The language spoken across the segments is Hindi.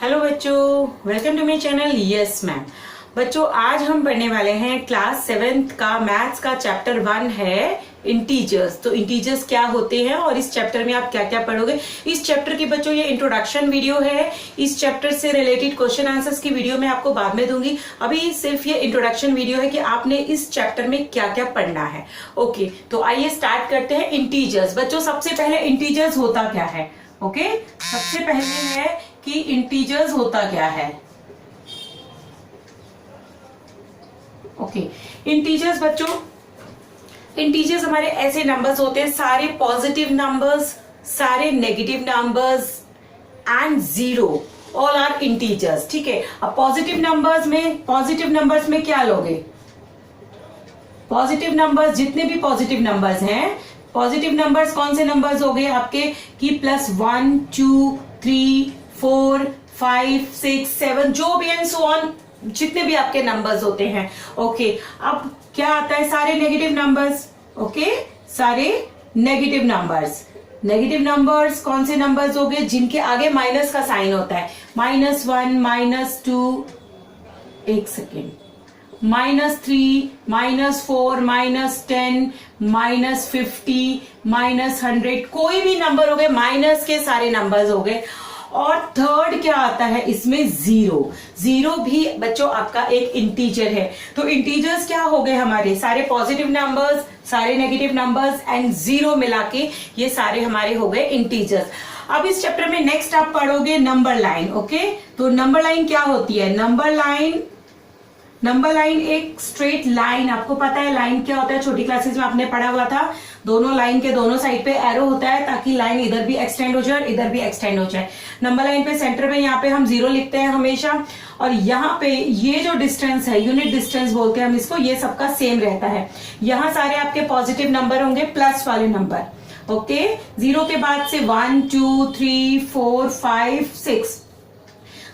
हेलो बच्चों, welcome to my channel. Yes ma'am. बच्चों, आज हम पढ़ने वाले हैं क्लास 7th का मैथ्स का चैप्टर 1 है इंटीजर्स। तो इंटीजर्स क्या होते हैं और इस चैप्टर में आप क्या क्या पढ़ोगे। इस चैप्टर की बच्चों ये इंट्रोडक्शन वीडियो है। इस चैप्टर से रिलेटेड क्वेश्चन आंसर्स की वीडियो मैं आपको बाद में दूंगी। अभी सिर्फ ये इंट्रोडक्शन वीडियो है कि आपने इस चैप्टर में क्या क्या पढ़ना है। ओके, तो आइए स्टार्ट करते हैं। इंटीजर्स बच्चों, सबसे पहले इंटीजर्स होता क्या है। ओके, सबसे पहले है कि इंटीजर्स होता क्या है। ओके, इंटीजर्स बच्चों, इंटीजर्स हमारे ऐसे नंबर्स होते हैं, सारे पॉजिटिव नंबर्स, सारे negative numbers and zero, all are integers. ठीक है। अब पॉजिटिव नंबर्स में क्या लोगे। पॉजिटिव नंबर्स, जितने भी पॉजिटिव नंबर्स हैं, पॉजिटिव नंबर्स कौन से नंबर्स हो गए आपके कि +1 2 3 4 5 6 7 जो भी एंड सो ऑन, जितने भी आपके नंबर्स होते हैं। ओके, अब क्या आता है, सारे नेगेटिव नंबर्स। ओके, सारे नेगेटिव नंबर्स। नेगेटिव नंबर्स कौन से नंबर्स हो गए जिनके आगे माइनस का साइन होता है। -1 -2, एक सेकेंड, -3 -4 -10 -50 -100, कोई भी नंबर हो गए, माइनस के सारे नंबर्स हो गए। और थर्ड क्या आता है इसमें, जीरो भी बच्चों आपका एक इंटीजर है। तो इंटीजर्स क्या हो गए हमारे, सारे पॉजिटिव नंबर्स, सारे नेगेटिव नंबर्स एंड जीरो मिला के ये सारे हमारे हो गए इंटीजर्स। अब इस चैप्टर में नेक्स्ट आप पढ़ोगे नंबर लाइन। ओके, तो नंबर लाइन क्या होती है। नंबर लाइन एक स्ट्रेट लाइन, आपको पता है लाइन क्या होता है, छोटी क्लासेस में आपने पढ़ा हुआ था। दोनों लाइन के दोनों साइड पे एरो होता है ताकि लाइन इधर भी एक्सटेंड हो जाए, इधर भी एक्सटेंड हो जाए। नंबर लाइन पे सेंटर में यहाँ पे हम 0 लिखते हैं हमेशा, और यहाँ पे ये जो डिस्टेंस है, यूनिट डिस्टेंस बोलते हैं हम इसको, ये सबका सेम रहता है। यहाँ सारे आपके पॉजिटिव नंबर होंगे, प्लस वाले नंबर। ओके, 0 के बाद से 1 2 3 4 5 6,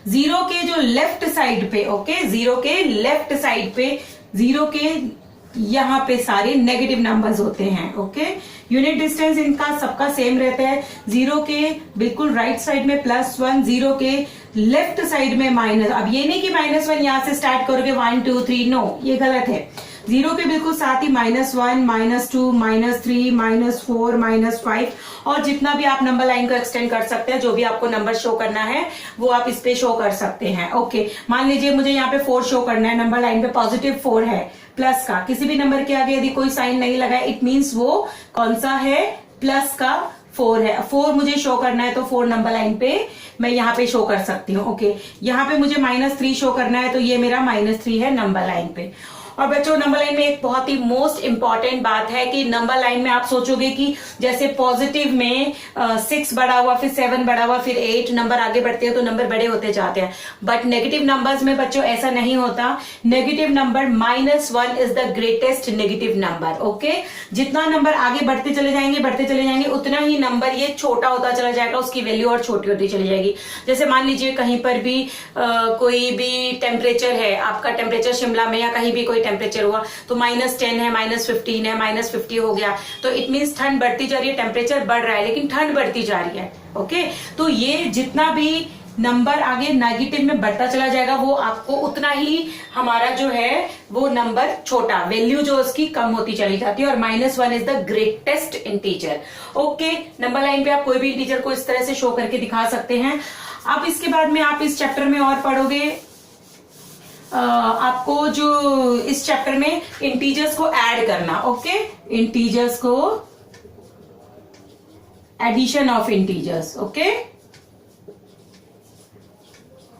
जीरो के जो लेफ्ट साइड पे, ओके, जीरो के लेफ्ट साइड पे, जीरो के यहाँ पे सारे नेगेटिव नंबर्स होते हैं। ओके, यूनिट डिस्टेंस इनका सबका सेम रहता है। जीरो के बिल्कुल राइट साइड में +1, जीरो के लेफ्ट साइड में माइनस। अब ये नहीं कि -1 यहां से स्टार्ट करोगे 1 2 3, नो, ये गलत है। जीरो के बिल्कुल साथ ही -1 -2 -3 -4 -5, और जितना भी आप नंबर लाइन को एक्सटेंड कर सकते हैं, जो भी आपको नंबर शो करना है वो आप इस पे शो कर सकते हैं। ओके, मान लीजिए मुझे यहाँ पे 4 शो करना है, नंबर लाइन पे +4 है, प्लस का किसी भी नंबर के आगे यदि कोई साइन नहीं लगा, इट मीन्स वो कौन सा है, प्लस का 4 है। 4 मुझे शो करना है तो 4 नंबर लाइन पे मैं यहाँ पे शो कर सकती हूँ। ओके, यहाँ पे मुझे -3 शो करना है तो ये मेरा -3 है नंबर लाइन पे। और बच्चों, नंबर लाइन में एक बहुत ही मोस्ट इंपॉर्टेंट बात है कि नंबर लाइन में आप सोचोगे कि जैसे पॉजिटिव में 6 बढ़ा हुआ, फिर 7 बढ़ा हुआ, फिर 8 नंबर आगे बढ़ते हैं तो नंबर बड़े होते जाते हैं। बट नेगेटिव नंबर्स में बच्चों ऐसा नहीं होता। Negative number -1 is the greatest negative number. Okay, जितना नंबर आगे बढ़ते चले जाएंगे उतना ही नंबर ये छोटा होता चला जाएगा, उसकी वैल्यू और छोटी होती चली जाएगी। जैसे मान लीजिए कहीं पर भी कोई भी टेम्परेचर है, आपका टेम्परेचर शिमला में या कहीं भी कोई टेम्परेचर हुआ तो -10 है, -15 है, -50 हो गया, तो इट मीन्स ठंड बढ़ती जा रही है, टेम्परेचर बढ़ रहा है लेकिन ठंड बढ़ती जा रही है। ओके, तो ये जितना भी नंबर आगे नेगेटिव में बढ़ता चला जाएगा वो आपको उतना ही हमारा जो है वो नंबर छोटा, वैल्यू जो उसकी कम होती चली जाती है, और -1 is the greatest integer. Okay, number line पे आप कोई भी इंटीजर को इस तरह से शो करके दिखा सकते हैं। अब इसके बाद में आप इस चैप्टर में और पढ़ोगे, आपको जो इस चैप्टर में इंटीजर्स को ऐड करना। ओके, इंटीजर्स को, addition of integers. Okay,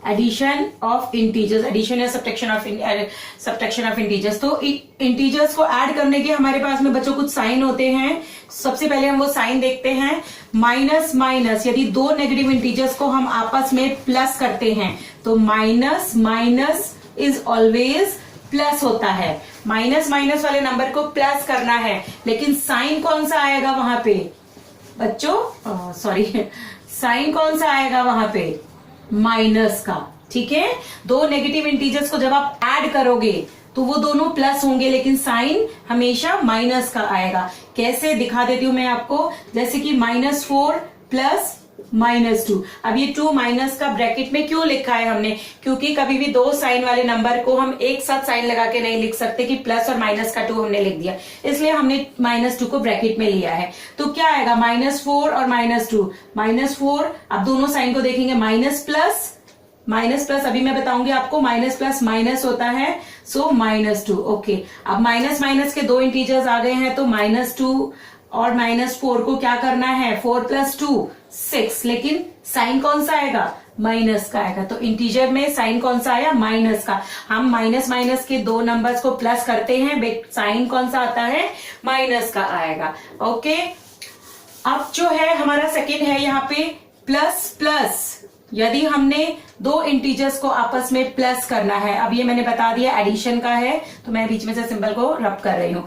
addition of integers, addition या सब्ट्रैक्शन ऑफ इंटीजर्स। तो इंटीजर्स को ऐड करने के हमारे पास में बच्चों कुछ साइन होते हैं। सबसे पहले हम वो साइन देखते हैं। माइनस, यदि दो नेगेटिव इंटीजर्स को हम आपस में प्लस करते हैं तो माइनस इज ऑलवेज प्लस होता है। माइनस वाले नंबर को प्लस करना है, लेकिन साइन कौन सा आएगा वहां पे बच्चों, सॉरी, साइन कौन सा आएगा वहां पे, माइनस का। ठीक है, दो नेगेटिव इंटीजर्स को जब आप ऐड करोगे तो वो दोनों प्लस होंगे लेकिन साइन हमेशा माइनस का आएगा। कैसे दिखा देती हूं मैं आपको, जैसे कि -4 + -2। अब ये 2 माइनस का ब्रैकेट में क्यों लिखा है हमने, क्योंकि कभी भी दो साइन वाले नंबर को हम एक साथ साइन लगा के नहीं लिख सकते कि प्लस और माइनस का 2 हमने लिख दिया, इसलिए हमने -2 को ब्रैकेट में लिया है। तो क्या आएगा, -4 और -2, -4। अब दोनों साइन को देखेंगे, माइनस प्लस अभी मैं बताऊंगी आपको, माइनस प्लस माइनस होता है, सो -2। ओके, अब माइनस माइनस के दो इंटीजर्स आ गए हैं, तो -2 और -4 को क्या करना है, 4 + 2 6, लेकिन साइन कौन सा आएगा, माइनस का आएगा। तो इंटीजर में साइन कौन सा आया, माइनस का। हम माइनस माइनस के दो नंबर्स को प्लस करते हैं, साइन कौन सा आता है, माइनस का आएगा। ओके, अब जो है हमारा सेकेंड है यहाँ पे प्लस प्लस। यदि हमने दो इंटीजर्स को आपस में प्लस करना है, अब ये मैंने बता दिया एडिशन का है, तो मैं बीच में से सिंबल को रब कर रही हूं।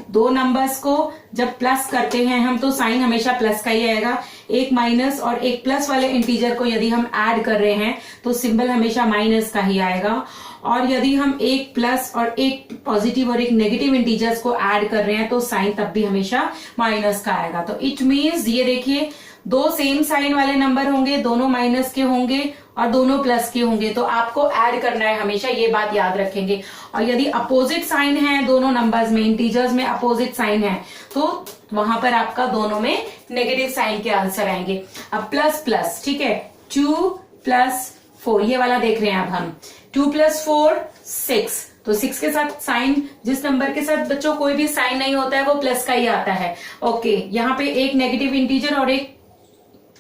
दो नंबर्स को जब प्लस करते हैं हम, तो साइन हमेशा प्लस का ही आएगा। एक माइनस और एक प्लस वाले इंटीजर को यदि हम ऐड कर रहे हैं, तो सिंबल हमेशा माइनस का ही आएगा। और यदि हम एक प्लस और एक पॉजिटिव और एक नेगेटिव इंटीजर्स को ऐड कर रहे हैं, तो साइन तब भी हमेशा माइनस का आएगा। तो इट मीन्स ये देखिए, दो सेम साइन वाले नंबर होंगे, दोनों माइनस के होंगे और दोनों प्लस के होंगे, तो आपको ऐड करना है, हमेशा ये बात याद रखेंगे। और यदि अपोजिट साइन है दोनों नंबर्स में, इंटीजर्स में अपोजिट साइन है, तो वहां पर आपका दोनों में नेगेटिव साइन के आंसर आएंगे। अब प्लस प्लस, ठीक है, 2 + 4 ये वाला देख रहे हैं अब हम, 2 + 4 6, तो 6 के साथ साइन, जिस नंबर के साथ बच्चों कोई भी साइन नहीं होता है वो प्लस का ही आता है। ओके, यहाँ पे एक नेगेटिव इंटीजर और एक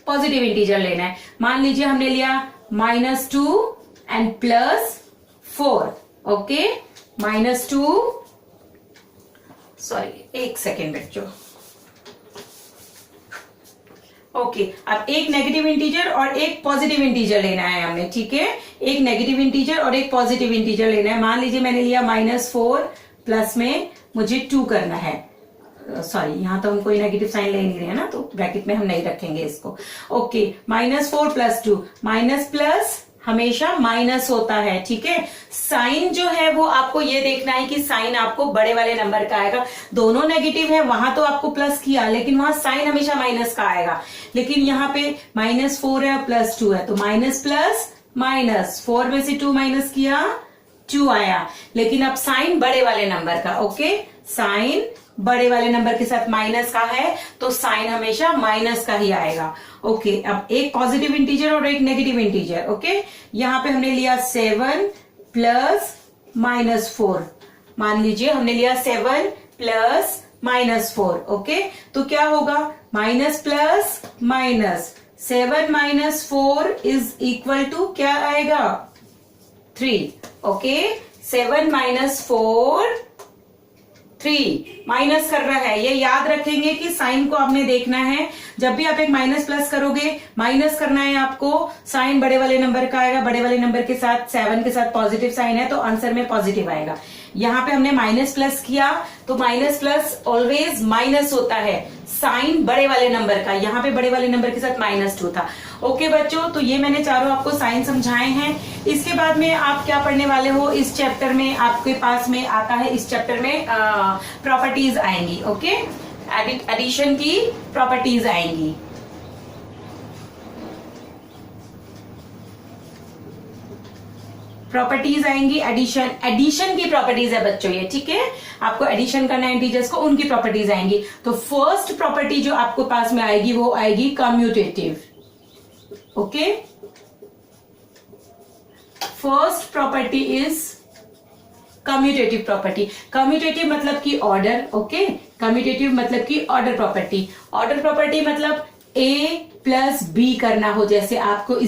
पॉजिटिव इंटीजर लेना है। मान लीजिए हमने लिया -2 एंड +4। ओके, -2, सॉरी एक सेकेंड बच्चों। ओके, अब एक नेगेटिव इंटीजर और एक पॉजिटिव इंटीजर लेना है हमने, ठीक है, एक नेगेटिव इंटीजर और एक पॉजिटिव इंटीजर लेना है। मान लीजिए मैंने लिया -4, प्लस में मुझे 2 करना है, सॉरी यहाँ तो हम कोई नेगेटिव साइन ले नहीं रहे हैं ना, तो ब्रैकेट में हम नहीं रखेंगे इसको। ओके, -4 + 2, माइनस प्लस हमेशा माइनस होता है, ठीक है। साइन जो है वो आपको ये देखना है कि साइन आपको बड़े वाले नंबर का आएगा। दोनों नेगेटिव है, वहां तो आपको प्लस किया, लेकिन वहां साइन हमेशा माइनस का आएगा। लेकिन यहाँ पे -4 है +2 है, तो माइनस प्लस माइनस, 4 में से 2 माइनस किया, 2 आया। लेकिन अब साइन बड़े वाले नंबर का, ओके, साइन बड़े वाले नंबर के साथ माइनस का है, तो साइन हमेशा माइनस का ही आएगा। ओके, अब एक पॉजिटिव इंटीजर और एक नेगेटिव इंटीजर। ओके, यहां पे हमने लिया 7 + -4, मान लीजिए हमने लिया 7 + -4। ओके, तो क्या होगा, माइनस प्लस माइनस, 7 - 4 = क्या आएगा, 3। ओके, 7 - 4 3, माइनस कर रहा है, ये याद रखेंगे कि साइन को आपने देखना है। जब भी आप एक माइनस प्लस करोगे, माइनस करना है आपको, साइन बड़े वाले नंबर का आएगा, बड़े वाले नंबर के साथ 7 के साथ पॉजिटिव साइन है, तो आंसर में पॉजिटिव आएगा। यहाँ पे हमने माइनस प्लस किया, तो माइनस प्लस ऑलवेज माइनस होता है, साइन बड़े वाले नंबर का, यहाँ पे बड़े वाले नंबर के साथ -2 था। ओके बच्चों, तो ये मैंने चारों आपको साइन समझाए हैं। इसके बाद में आप क्या पढ़ने वाले हो, इस चैप्टर में आपके पास में आता है, इस चैप्टर में प्रॉपर्टीज आएंगी। ओके, एडिशन की प्रॉपर्टीज आएंगी। प्रॉपर्टीज आएंगी, एडिशन की प्रॉपर्टीज है बच्चों ये, ठीक है। आपको एडिशन करना है इंटीजर्स को, उनकी प्रॉपर्टीज आएंगी। तो फर्स्ट प्रॉपर्टी जो आपको पास में आएगी वो आएगी commutative. Okay, first property is commutative property. Commutative मतलब कि ऑर्डर, ओके, कम्यूटेटिव मतलब कि ऑर्डर प्रॉपर्टी। ऑर्डर प्रॉपर्टी मतलब A + B करना हो, जैसे आपको =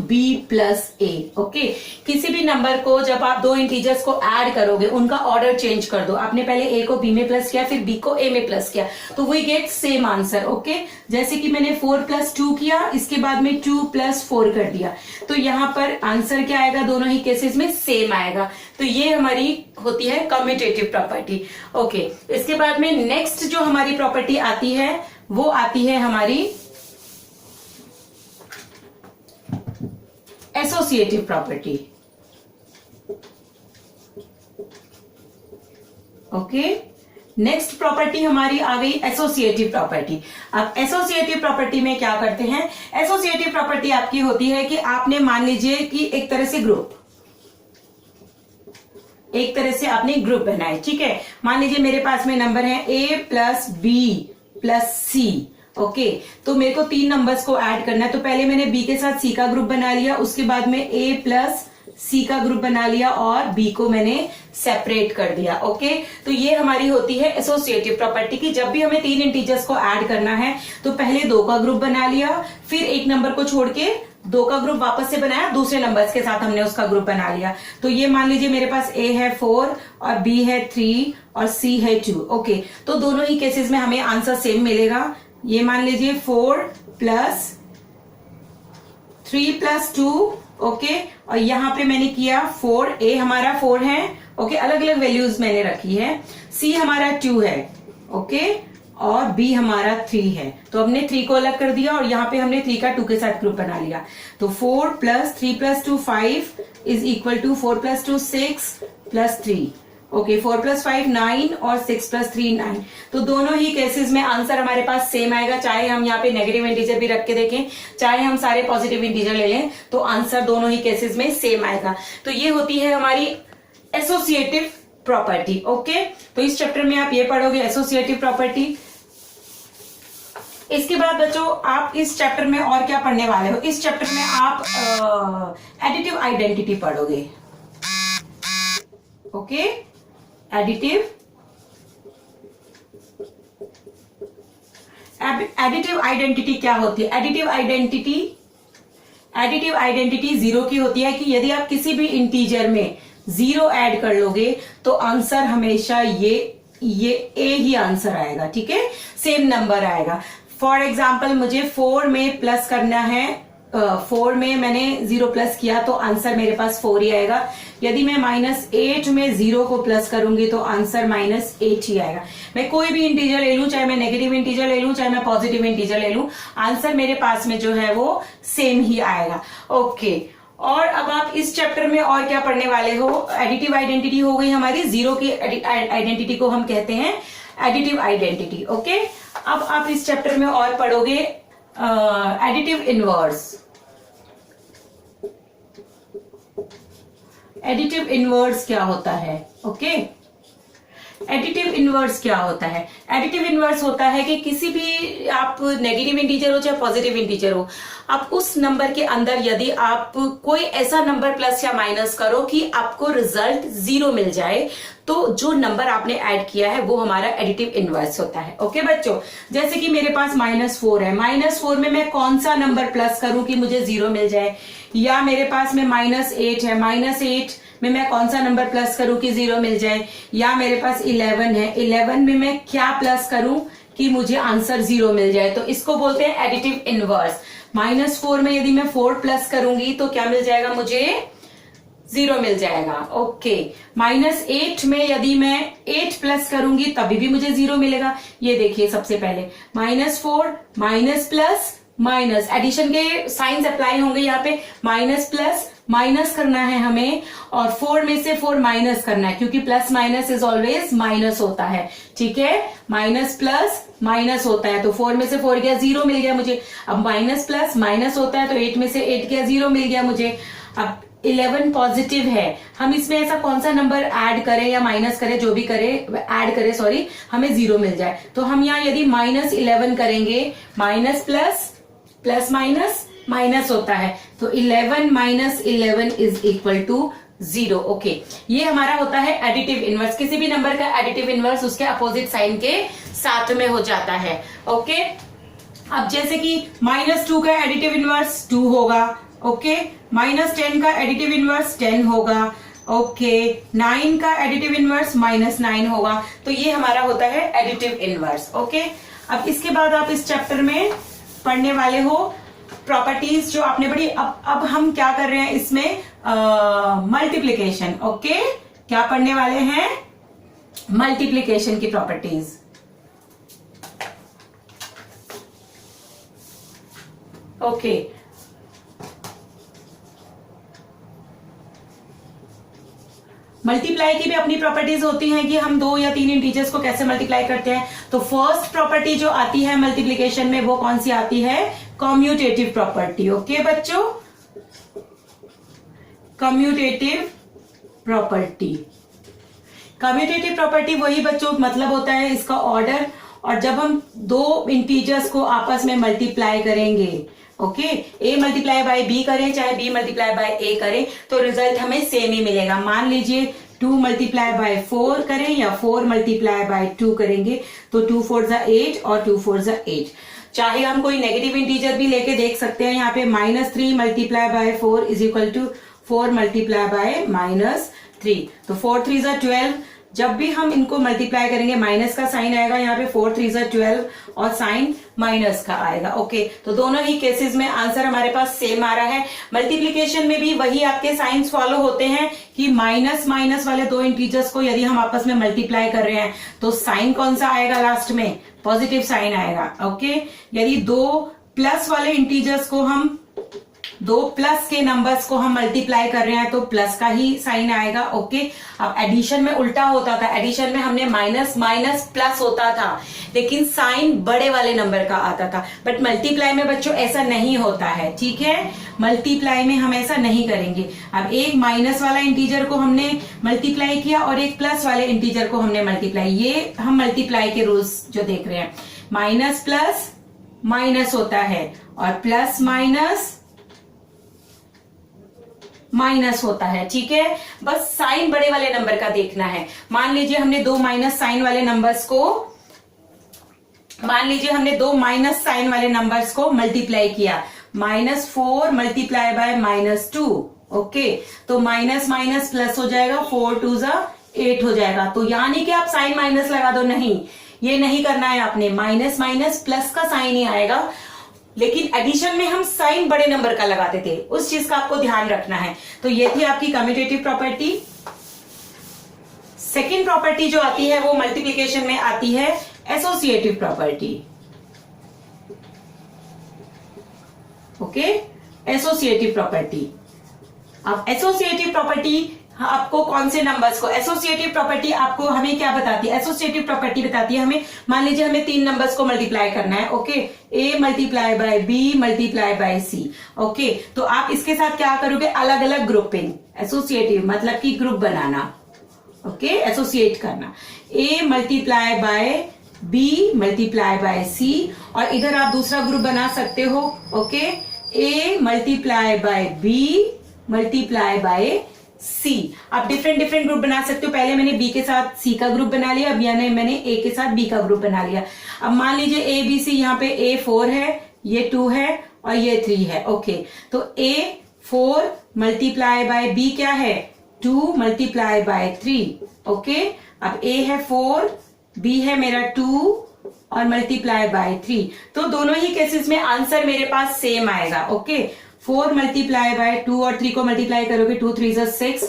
B + A। ओके, किसी भी नंबर को जब आप दो इंटीजर्स को ऐड करोगे, उनका ऑर्डर चेंज कर दो। आपने पहले A को B में प्लस किया, फिर B को A में प्लस किया, तो we get same answer. Okay, जैसे कि मैंने 4 + 2 किया, इसके बाद में 2 + 4 कर दिया, तो यहाँ पर आंसर क्या आएगा, दोनों ही केसेस में सेम आएगा। तो ये हमारी होती है कम्यूटेटिव प्रॉपर्टी। ओके, इसके बाद में नेक्स्ट जो हमारी प्रॉपर्टी आती है वो आती है हमारी associative property. Okay, next property हमारी आ गई एसोसिएटिव प्रॉपर्टी। अब एसोसिएटिव प्रॉपर्टी में क्या करते हैं, एसोसिएटिव प्रॉपर्टी आपकी होती है कि आपने मान लीजिए कि एक तरह से आपने ग्रुप बनाए, ठीक है। मान लीजिए मेरे पास में नंबर है a plus b plus c, okay. तो मेरे को 3 नंबर्स को ऐड करना है, तो पहले मैंने b के साथ c का ग्रुप बना लिया, उसके बाद में a प्लस सी का ग्रुप बना लिया और बी को मैंने सेपरेट कर दिया, ओके। तो ये हमारी होती है एसोसिएटिव प्रॉपर्टी की। जब भी हमें 3 इंटीजर्स को ऐड करना है तो पहले 2 का ग्रुप बना लिया, फिर एक नंबर को छोड़ के 2 का ग्रुप वापस से बनाया, दूसरे नंबर्स के साथ हमने उसका ग्रुप बना लिया। तो ये मान लीजिए मेरे पास a है 4 और b है 3 और c है 2, ओके। तो दोनों ही केसेस में हमें आंसर सेम मिलेगा। ये मान लीजिए 4 प्लस 3 प्लस 2, ओके। और यहां पे मैंने किया 4, a हमारा 4 है, ओके। अलग अलग वैल्यूज मैंने रखी है, c हमारा 2 है, ओके, और b हमारा 3 है। तो हमने 3 को अलग कर दिया और यहाँ पे हमने 3 का 2 के साथ ग्रुप बना लिया। तो 4 plus 3 plus 2 5 is equal to 4 plus 2 6 plus 3, okay. 4 plus 5 9 और 6 प्लस 3 9। तो दोनों ही केसेस में आंसर हमारे पास सेम आएगा, चाहे हम यहाँ पे नेगेटिव इंटीजर भी रख के देखें, चाहे हम सारे पॉजिटिव इंटीजर ले लें, तो आंसर दोनों ही केसेस में सेम आएगा। तो ये होती है हमारी एसोसिएटिव प्रॉपर्टी, ओके। तो इस चैप्टर में आप ये पढ़ोगे एसोसिएटिव प्रॉपर्टी। इसके बाद बच्चों आप इस चैप्टर में और क्या पढ़ने वाले हो, इस चैप्टर में आप एडिटिव आइडेंटिटी पढ़ोगे, ओके। एडिटिव आइडेंटिटी क्या होती है? एडिटिव आइडेंटिटी 0 की होती है कि यदि आप किसी भी इंटीजर में 0 ऐड कर लोगे तो आंसर हमेशा ये ए ही आंसर आएगा, ठीक है, सेम नंबर आएगा। फॉर एग्जाम्पल मुझे 4 में प्लस करना है, 4 में मैंने 0 प्लस किया तो आंसर मेरे पास 4 ही आएगा। यदि मैं -8 में 0 को प्लस करूंगी तो आंसर -8 ही आएगा। मैं कोई भी इंटीजर ले लूं, चाहे मैं नेगेटिव इंटीजर ले लूं, चाहे मैं पॉजिटिव इंटीजर ले लूं, आंसर मेरे पास में जो है वो सेम ही आएगा, ओके। और अब आप इस चैप्टर में और क्या पढ़ने वाले हो, एडिटिव आइडेंटिटी हो गई हमारी, 0 की आइडेंटिटी को हम कहते हैं एडिटिव आइडेंटिटी, ओके। अब आप इस चैप्टर में और पढ़ोगे एडिटिव इनवर्स। एडिटिव इनवर्स क्या होता है, ओके। एडिटिव इनवर्स क्या होता है? एडिटिव इनवर्स होता है कि किसी भी आप नेगेटिव इंटीजर हो चाहे पॉजिटिव इंटीजर हो, आप उस नंबर के अंदर यदि आप कोई ऐसा नंबर प्लस या माइनस करो कि आपको रिजल्ट 0 मिल जाए, तो जो नंबर आपने ऐड किया है वो हमारा एडिटिव इनवर्स होता है, ओके बच्चों। जैसे कि मेरे पास -4 है, -4 में मैं कौन सा नंबर प्लस करूं कि मुझे 0 मिल जाए, या मेरे पास में -8 है, -8 में मैं कौन सा नंबर प्लस करूं कि 0 मिल जाए, या मेरे पास 11 है, 11 में मैं क्या प्लस करूं कि मुझे आंसर 0 मिल जाए, तो इसको बोलते हैं एडिटिव इनवर्स। -4 में यदि मैं 4 प्लस करूंगी तो क्या मिल जाएगा, मुझे 0 मिल जाएगा, ओके। -8 में यदि मैं 8 प्लस करूंगी तभी भी मुझे 0 मिलेगा। ये देखिए सबसे पहले -4 माइनस प्लस माइनस, एडिशन के साइंस अप्लाई होंगे यहाँ पे, माइनस प्लस माइनस करना है हमें, और 4 में से 4 माइनस करना है, क्योंकि plus minus is always minus होता है, ठीक है। माइनस प्लस माइनस होता है, तो 4 में से 4 गया, 0 मिल गया मुझे। अब माइनस प्लस माइनस होता है तो 8 में से 8 गया, 0 मिल गया मुझे। अब 11 पॉजिटिव है, हम इसमें ऐसा कौन सा नंबर ऐड करें या माइनस करें, जो भी करें ऐड करें, सॉरी, हमें 0 मिल जाए। तो हम यहाँ यदि -11 करेंगे, minus plus plus minus minus होता है, तो 11 minus 11 is equal to 0, okay. ये हमारा होता है एडिटिव इनवर्स। किसी भी नंबर का एडिटिव इनवर्स उसके अपोजिट साइन के साथ में हो जाता है, ओके। अब जैसे कि -2 का एडिटिव इनवर्स 2 होगा, ओके। -10 का एडिटिव इनवर्स 10 होगा, ओके। 9 का एडिटिव इनवर्स -9 होगा। तो ये हमारा होता है एडिटिव इनवर्स, ओके। अब इसके बाद आप इस चैप्टर में पढ़ने वाले हो प्रॉपर्टीज जो आपने पढ़ी। अब हम क्या कर रहे हैं इसमें, मल्टीप्लीकेशन, ओके। क्या पढ़ने वाले हैं, मल्टीप्लीकेशन की प्रॉपर्टीज, ओके। मल्टीप्लाई की भी अपनी प्रॉपर्टीज होती हैं कि हम 2 या 3 इंटीजर्स को कैसे मल्टीप्लाई करते हैं। तो फर्स्ट प्रॉपर्टी जो आती है मल्टीप्लीकेशन में वो कौन सी आती है, कम्यूटेटिव प्रॉपर्टी। ओके बच्चों, कम्यूटेटिव प्रॉपर्टी। कम्यूटेटिव प्रॉपर्टी वही बच्चों मतलब होता है इसका ऑर्डर, और जब हम 2 इंटीजर्स को आपस में मल्टीप्लाई करेंगे, okay, a multiply bye b करें चाहे b मल्टीप्लाई बाय a करें तो रिजल्ट हमें सेम ही मिलेगा। मान लीजिए 2 मल्टीप्लाई बाय 4 करें या 4 मल्टीप्लाई बाय 2 करेंगे तो 2 4 जा 8 और 2 4 जा 8। चाहे हम कोई नेगेटिव इंटीजर भी लेके देख सकते हैं, यहाँ पे -3 multiply by 4 is equal to 4 multiply by -3, तो 4 3 जा 12। जब भी हम इनको मल्टीप्लाई करेंगे माइनस का साइन आएगा, यहाँ पे 4 3 जा 12 और साइन माइनस का आएगा। ओके, तो दोनों ही केसेस में आंसर हमारे पास सेम आ रहा है। मल्टीप्लीकेशन में भी वही आपके साइंस फॉलो होते हैं कि माइनस माइनस वाले 2 इंटीजर्स को यदि हम आपस में मल्टीप्लाई कर रहे हैं तो साइन कौन सा आएगा, लास्ट में पॉजिटिव साइन आएगा। ओके, यदि 2 प्लस वाले इंटीजर्स को हम 2 प्लस के नंबर्स को हम मल्टीप्लाई कर रहे हैं तो प्लस का ही साइन आएगा। ओके, अब एडिशन में उल्टा होता था, एडिशन में हमने माइनस माइनस प्लस होता था लेकिन साइन बड़े वाले नंबर का आता था। बट मल्टीप्लाई में बच्चों ऐसा नहीं होता है, ठीक है, मल्टीप्लाई में हम ऐसा नहीं करेंगे। अब एक माइनस वाला इंटीजर को हमने मल्टीप्लाई किया और एक प्लस वाले इंटीजर को हमने मल्टीप्लाई, ये हम मल्टीप्लाई के रूल्स जो देख रहे हैं, माइनस प्लस माइनस होता है और प्लस माइनस माइनस होता है, ठीक है। बस साइन बड़े वाले नंबर का देखना है। मान लीजिए हमने 2 माइनस साइन वाले नंबर्स को मल्टीप्लाई किया, -4 मल्टीप्लाई बाय -2। ओके, तो माइनस माइनस प्लस हो जाएगा, 4 2 जा 8 हो जाएगा। तो यानी कि आप साइन माइनस लगा दो, नहीं, ये नहीं करना है आपने, माइनस माइनस प्लस का साइन ही आएगा। लेकिन एडिशन में हम साइन बड़े नंबर का लगाते थे, उस चीज का आपको ध्यान रखना है। तो ये थी आपकी कम्यूटेटिव प्रॉपर्टी। सेकेंड प्रॉपर्टी जो आती है वो मल्टीप्लिकेशन में आती है associative property. Okay, associative property. अब एसोसिएटिव प्रॉपर्टी आपको कौन से नंबर्स को, एसोसिएटिव प्रॉपर्टी आपको हमें क्या बताती है, एसोसिएटिव प्रॉपर्टी बताती है हमें, मान लीजिए हमें 3 नंबर्स को मल्टीप्लाई करना है। Okay, a multiply bye b multiply by c। Okay, तो आप इसके साथ क्या करोगे, अलग अलग ग्रुपिंग, एसोसिएटिव मतलब कि ग्रुप बनाना। ओके, एसोसिएट करना, a multiply bye b multiply by c, और इधर आप दूसरा ग्रुप बना सकते हो। Okay, a multiply bye b multiply by C। आप डिफरेंट डिफरेंट ग्रुप बना सकते हो। पहले मैंने B के साथ C का ग्रुप बना लिया, अब यानी मैंने A के साथ B का ग्रुप बना लिया। अब मान लीजिए A B C, यहाँ पे A 4 है, ये 2 है और ये 3 है। ओके, तो A 4 मल्टीप्लाई बाय B क्या है, 2 मल्टीप्लाई बाय 3। ओके, अब A है 4, B है मेरा 2 और मल्टीप्लाई बाय 3। तो दोनों ही केसेस में आंसर मेरे पास सेम आएगा। ओके, 4 मल्टीप्लाई बाय 2 और 3 को मल्टीप्लाई करोगे, 2 3 जा 6,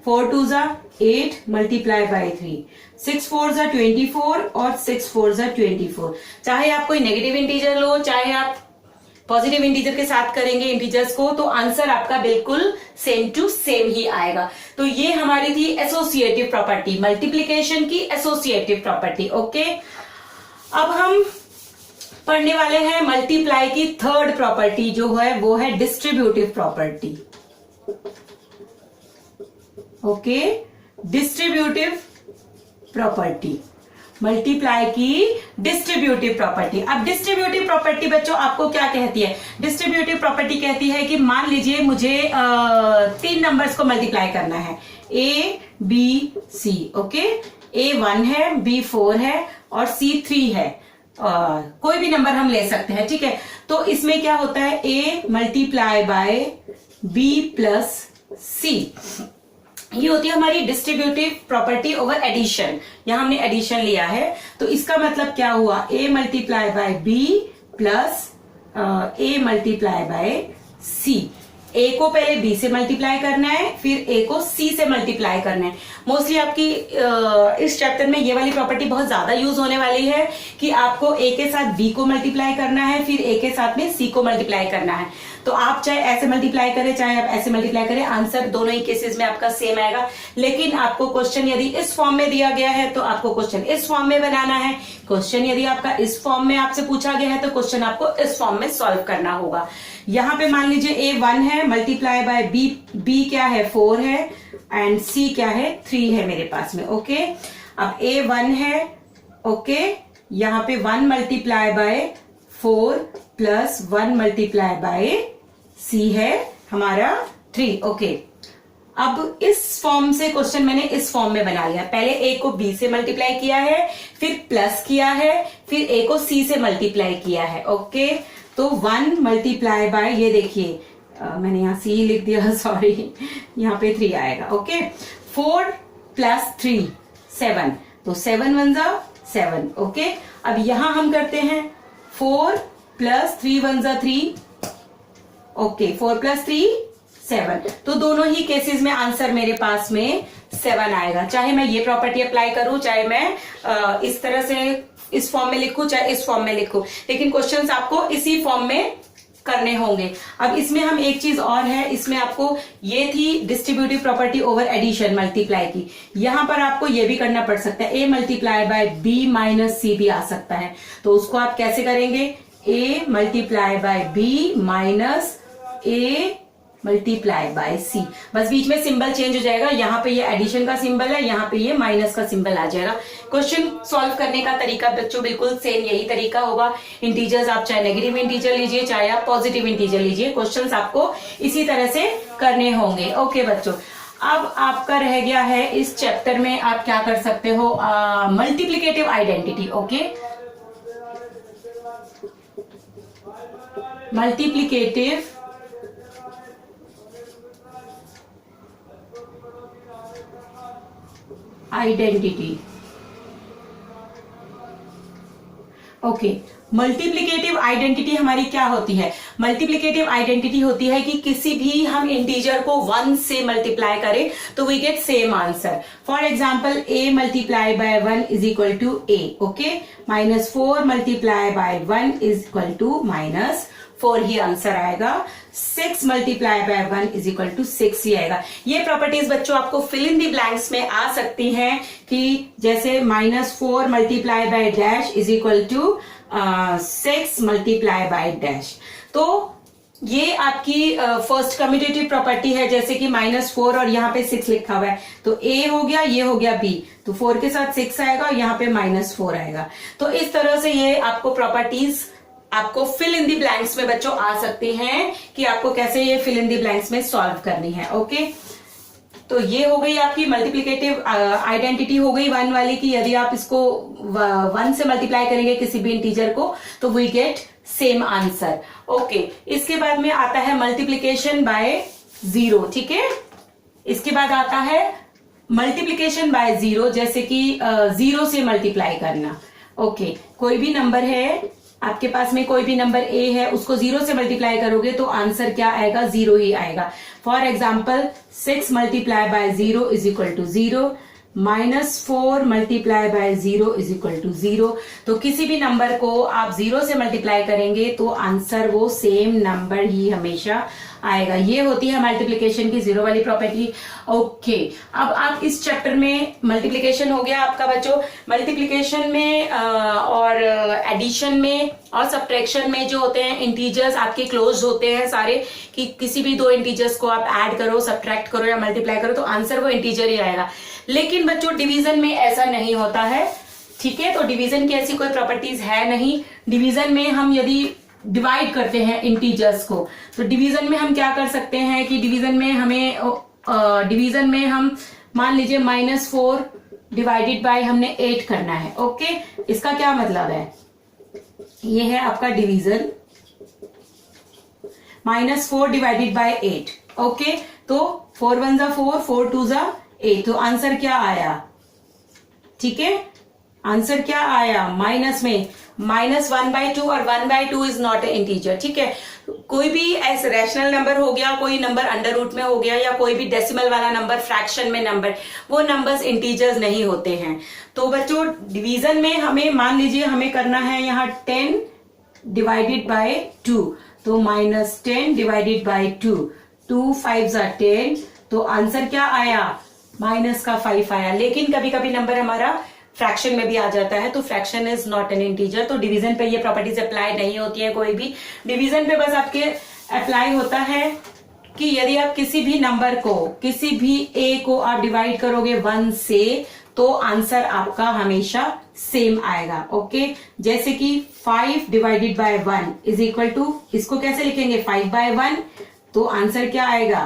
4 2 जा 8 मल्टीप्लाई बाय 3, 6 4 जा 24 और 6 4 जा 24। चाहे आप कोई नेगेटिव इंटीजर लो, चाहे आप पॉजिटिव इंटीजर के साथ करेंगे इंटीजर्स को, तो आंसर आपका बिल्कुल सेम टू सेम ही आएगा। तो ये हमारी थी एसोसिएटिव प्रॉपर्टी, मल्टीप्लीकेशन की एसोसिएटिव प्रॉपर्टी। ओके, अब हम पढ़ने वाले हैं मल्टीप्लाई की थर्ड प्रॉपर्टी, जो है वो है distributive property. Okay, distributive property, multiply की डिस्ट्रीब्यूटिव प्रॉपर्टी। अब डिस्ट्रीब्यूटिव प्रॉपर्टी बच्चों आपको क्या कहती है, डिस्ट्रीब्यूटिव प्रॉपर्टी कहती है कि मान लीजिए मुझे 3 नंबर्स को मल्टीप्लाई करना है, A B C। Okay, A 1 है, B 4 है और C 3 है। कोई भी नंबर हम ले सकते हैं, ठीक है। तो इसमें क्या होता है, A multiply bye B plus C, ये होती है हमारी डिस्ट्रीब्यूटिव प्रॉपर्टी ओवर एडिशन। यहां हमने एडिशन लिया है, तो इसका मतलब क्या हुआ, A multiply bye B plus A multiply bye C। A को पहले B से मल्टीप्लाई करना है, फिर A को C से मल्टीप्लाई करना है। मोस्टली आपकी इस चैप्टर में ये वाली प्रॉपर्टी बहुत ज्यादा यूज होने वाली है कि आपको A के साथ B को मल्टीप्लाई करना है, फिर A के साथ में C को मल्टीप्लाई करना है। तो आप चाहे ऐसे मल्टीप्लाई करें चाहे आप ऐसे मल्टीप्लाई करें, आंसर दोनों ही केसेस में आपका सेम आएगा। लेकिन आपको क्वेश्चन यदि इस फॉर्म में दिया गया है तो आपको क्वेश्चन इस फॉर्म में बनाना है, क्वेश्चन यदि आपका इस फॉर्म में आपसे पूछा गया है तो क्वेश्चन आपको इस फॉर्म में सॉल्व करना होगा। यहां पे मान लीजिए a 1 है, मल्टीप्लाई बाय b क्या है 4 है एंड c क्या है 3 है मेरे पास में। ओके, अब a 1 है, ओके, यहां पे 1 multiply by 4 plus 1 multiply by c है हमारा 3। ओके, अब इस फॉर्म से क्वेश्चन मैंने इस फॉर्म में बना लिया। पहले a को b से मल्टीप्लाई किया है, फिर प्लस किया है, फिर a को c से मल्टीप्लाई किया है। ओके, तो 1 मल्टीप्लाई बाय, ये देखिए मैंने यहाँ c लिख दिया, सॉरी, यहाँ पे 3 आएगा। ओके, 4 प्लस 3 7, तो 7 1 जा 7। ओके, अब यहां हम करते हैं 4 प्लस 3 1 जा 3। ओके, 4 प्लस 3 7, तो दोनों ही केसेस में आंसर मेरे पास में 7 आएगा। चाहे मैं ये प्रॉपर्टी अप्लाई करूं, चाहे मैं इस तरह से इस फॉर्म में लिखूं, चाहे इस फॉर्म में लिखूं, लेकिन क्वेश्चंस आपको इसी फॉर्म में करने होंगे। अब इसमें हम एक चीज और है, इसमें आपको ये थी distributive property over addition multiply की, यहां पर आपको ये भी करना पड़ सकता है, a multiply bye b minus c भी आ सकता है। तो उसको आप कैसे करेंगे, a multiply bye b minus a multiply bye c, बस बीच में सिंबल चेंज हो जाएगा, यहाँ पे ये एडिशन का सिंबल है, यहाँ पे ये माइनस का सिंबल आ जाएगा। क्वेश्चन सॉल्व करने का तरीका बच्चों बिल्कुल सेम यही तरीका होगा। इंटीजर्स आप चाहे नेगेटिव इंटीजर लीजिए चाहे आप पॉजिटिव इंटीजर लीजिए, क्वेश्चंस आपको इसी तरह से करने होंगे। ओके बच्चों, अब आपका रह गया है इस चैप्टर में आप क्या कर सकते हो, multiplicative identity. Okay, multiplicative identity. Okay, multiplicative identity हमारी क्या होती है, मल्टीप्लिकेटिव आइडेंटिटी होती है कि किसी भी हम इंटीजर को 1 से मल्टीप्लाई करें तो we get same answer. For example a multiply by 1 is equal to a। Okay, -4 multiply by 1 is equal to -4 ही आंसर आएगा। 6 multiply by 1 is equal to 6 ही आएगा। ये प्रॉपर्टीज बच्चों आपको फिल इन दी ब्लैंक्स में आ सकती हैं कि जैसे -4 multiply by dash is equal to 6 multiply by dash. तो ये आपकी फर्स्ट कम्यूटेटिव प्रॉपर्टी है, जैसे कि -4 और यहाँ पे 6 लिखा हुआ है, तो a हो गया, ये हो गया b, तो 4 के साथ 6 आएगा और यहाँ पे -4 आएगा। तो इस तरह से ये आपको प्रॉपर्टीज आपको फिल इन दी ब्लैंक्स में बच्चों आ सकती हैं कि आपको कैसे ये फिल इन दी ब्लैंक्स में सॉल्व करनी है। ओके, तो ये हो गई आपकी मल्टीप्लिकेटिव आइडेंटिटी हो गई 1 वाली की, यदि आप इसको 1 से मल्टीप्लाई करेंगे किसी भी इंटीजर को तो we get same answer. Okay, इसके बाद में आता है मल्टीप्लीकेशन बाय 0। ठीक है, इसके बाद आता है मल्टीप्लीकेशन बाय 0, जैसे कि 0 से मल्टीप्लाई करना। ओके, कोई भी नंबर है आपके पास में, कोई भी नंबर a है, उसको 0 से मल्टीप्लाई करोगे तो आंसर क्या आएगा, 0 ही आएगा। For example 6 multiply by 0 is equal to 0, -4 multiply by 0 is equal to 0। तो किसी भी नंबर को आप 0 से मल्टीप्लाई करेंगे तो आंसर वो सेम नंबर ही हमेशा आएगा। ये होती है मल्टीप्लिकेशन की 0 वाली प्रॉपर्टी। ओके, अब आप इस चैप्टर में मल्टीप्लिकेशन हो गया आपका बच्चों। मल्टीप्लिकेशन में और एडिशन में और सब्ट्रैक्शन में जो होते हैं इंटीजर्स आपके क्लोज होते हैं सारे, कि किसी भी 2 इंटीजर्स को आप ऐड करो, सब्ट्रैक्ट करो या मल्टीप्लाई करो तो आंसर वो इंटीजर ही आएगा। लेकिन बच्चों डिवीजन में ऐसा नहीं होता है। ठीक है, तो डिवीजन की ऐसी कोई प्रॉपर्टीज है नहीं। डिवीजन में हम यदि डिवाइड करते हैं इंटीजर्स को, तो डिवीजन में हम क्या कर सकते हैं कि डिवीजन में हम मान लीजिए -4 डिवाइडेड बाय हमने 8 करना है। ओके, इसका क्या मतलब है, ये है आपका डिवीजन, -4 डिवाइडेड बाय 8। ओके, तो 4 1 जा 4, 4 2 जा 8, तो आंसर क्या आया, ठीक है, आंसर क्या आया, माइनस में -1/2 और 1/2 इज नॉट ए इंटीजर। ठीक है, कोई भी ऐसे रैशनल नंबर हो गया, कोई नंबर अंडर रूट में हो गया, या कोई भी डेसिमल वाला नंबर, फ्रैक्शन में नंबर, वो नंबर्स इंटीजर्स नहीं होते हैं। तो बच्चों डिवीजन में हमें मान लीजिए हमें करना है यहाँ 10 डिवाइडेड बाय 2, तो -10 डिवाइडेड बाई 2, 2 5 ज़ा 10, तो आंसर क्या आया, माइनस का 5 आया। लेकिन कभी कभी नंबर हमारा फ्रैक्शन में भी आ जाता है, तो fraction is not an integer, तो डिवीजन पे ये प्रॉपर्टीज अप्लाई नहीं होती है कोई भी। डिवीजन पे बस आपके अप्लाई होता है कि यदि आप किसी भी नंबर को, किसी भी ए को आप डिवाइड करोगे 1 से, तो आंसर आपका हमेशा सेम आएगा। ओके, जैसे कि 5 divided by 1 is equal to, इसको कैसे लिखेंगे, 5 बाय 1, तो आंसर क्या आएगा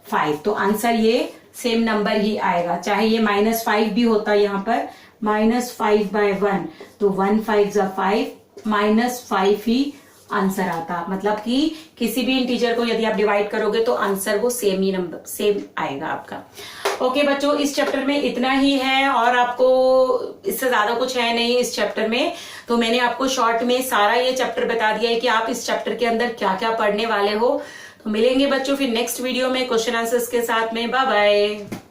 5, तो आंसर ये सेम नंबर ही आएगा, चाहे ये -5 भी होता यहाँ पर, -5 बाय 1, तो 1 5 ज़ा 5, -5 ही आंसर आता। मतलब कि किसी भी इंटीजर को यदि आप डिवाइड करोगे तो आंसर वो सेम ही नंबर सेम आएगा आपका। ओके बच्चों, इस चैप्टर में इतना ही है और आपको इससे ज्यादा कुछ है नहीं इस चैप्टर में। तो मैंने आपको शॉर्ट में सारा ये चैप्टर बता दिया है कि आप इस चैप्टर के अंदर क्या क्या पढ़ने वाले हो। तो मिलेंगे बच्चों फिर नेक्स्ट वीडियो में क्वेश्चन आंसर्स के साथ में। Bye bye.